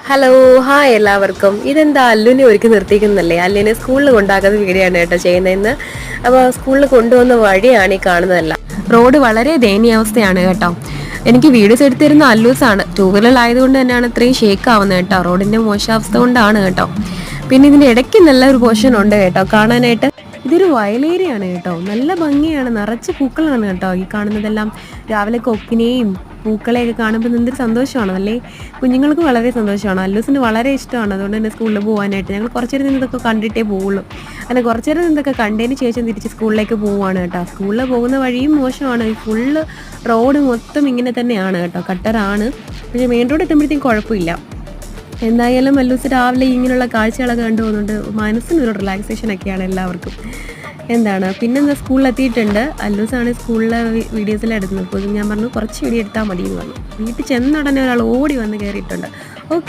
Hello, hi എല്ലാവർക്കും. ഇതെന്താ അല്ലുവിനെ ഒരുക്കി നിർത്തിക്കുന്നല്ലേ? അല്ലുവിനെ സ്കൂളിൽ കൊണ്ടാക്കുന്ന വീഡിയോ ആണ് കേട്ടോ ചെയ്യുന്നതെന്ന്. അപ്പോൾ സ്കൂളിൽ കൊണ്ടുവന്ന വഴിയാണ് ഈ കാണുന്നതല്ല. റോഡ് വളരെ ദയനീയാവസ്ഥയാണ് കേട്ടോ. എനിക്ക് വീഡിയോസ് എടുത്തിരുന്ന അല്ലൂസാണ്. ടൂ വീലറിലായതുകൊണ്ട് തന്നെയാണ് ഇത്രയും ഷേക്ക് ആവുന്നത് കേട്ടോ. റോഡിന്റെ മോശാവസ്ഥ കൊണ്ടാണ് കേട്ടോ. പിന്നെ ഇതിന്റെ ഇടയ്ക്ക് നല്ലൊരു പോർഷൻ ഉണ്ട് കേട്ടോ കാണാനായിട്ട്. ഇതൊരു വയലേരിയാണ് കേട്ടോ. നല്ല ഭംഗിയാണ്, നിറച്ച് പൂക്കളാണ് കേട്ടോ ഈ കാണുന്നതെല്ലാം. രാവിലെ കൊക്കിനെയും പൂക്കളെയൊക്കെ കാണുമ്പോൾ എന്തൊരു സന്തോഷമാണ് അല്ലേ. കുഞ്ഞുങ്ങൾക്ക് വളരെ സന്തോഷമാണ്. അല്ലൂസിന് വളരെ ഇഷ്ടമാണ്. അതുകൊണ്ട് തന്നെ സ്കൂളിൽ പോകാനായിട്ട് ഞങ്ങൾ കുറച്ചു നേരം ഇതൊക്കെ കണ്ടിട്ടേ പോവുള്ളൂ. അങ്ങനെ കുറച്ചു നേരം ഇതൊക്കെ കണ്ടതിന് ശേഷം തിരിച്ച് സ്കൂളിലേക്ക് പോവുകയാണ് കേട്ടോ. സ്കൂളിൽ പോകുന്ന വഴിയും മോശമാണ്. ഫുള്ള് റോഡ് മൊത്തം ഇങ്ങനെ തന്നെയാണ് കേട്ടോ, കട്ടറാണ്. പക്ഷേ മെയിൻ റോഡ് എത്തുമ്പോഴത്തേക്കും കുഴപ്പമില്ല. എന്തായാലും അല്ലൂസ് രാവിലെ ഇങ്ങനെയുള്ള കാഴ്ചകളൊക്കെ കണ്ടു പോകുന്നുണ്ട്. മനസ്സിനൊരു റിലാക്സേഷൻ ഒക്കെയാണ് എല്ലാവർക്കും. എന്താണ് പിന്നെന്താ, സ്കൂളിലെത്തിയിട്ടുണ്ട്. അല്ലൂസാണ് സ്കൂളിലെ വീഡിയോസിൽ എടുക്കുന്നത്. അപ്പോൾ ഞാൻ പറഞ്ഞു കുറച്ച് വീഡിയോ എടുത്താൽ മതി എന്ന് പറഞ്ഞു. വീട്ടിൽ ചെന്ന ഉടനെ ഒരാൾ ഓടി വന്ന് കയറിയിട്ടുണ്ട്. ഓക്കെ.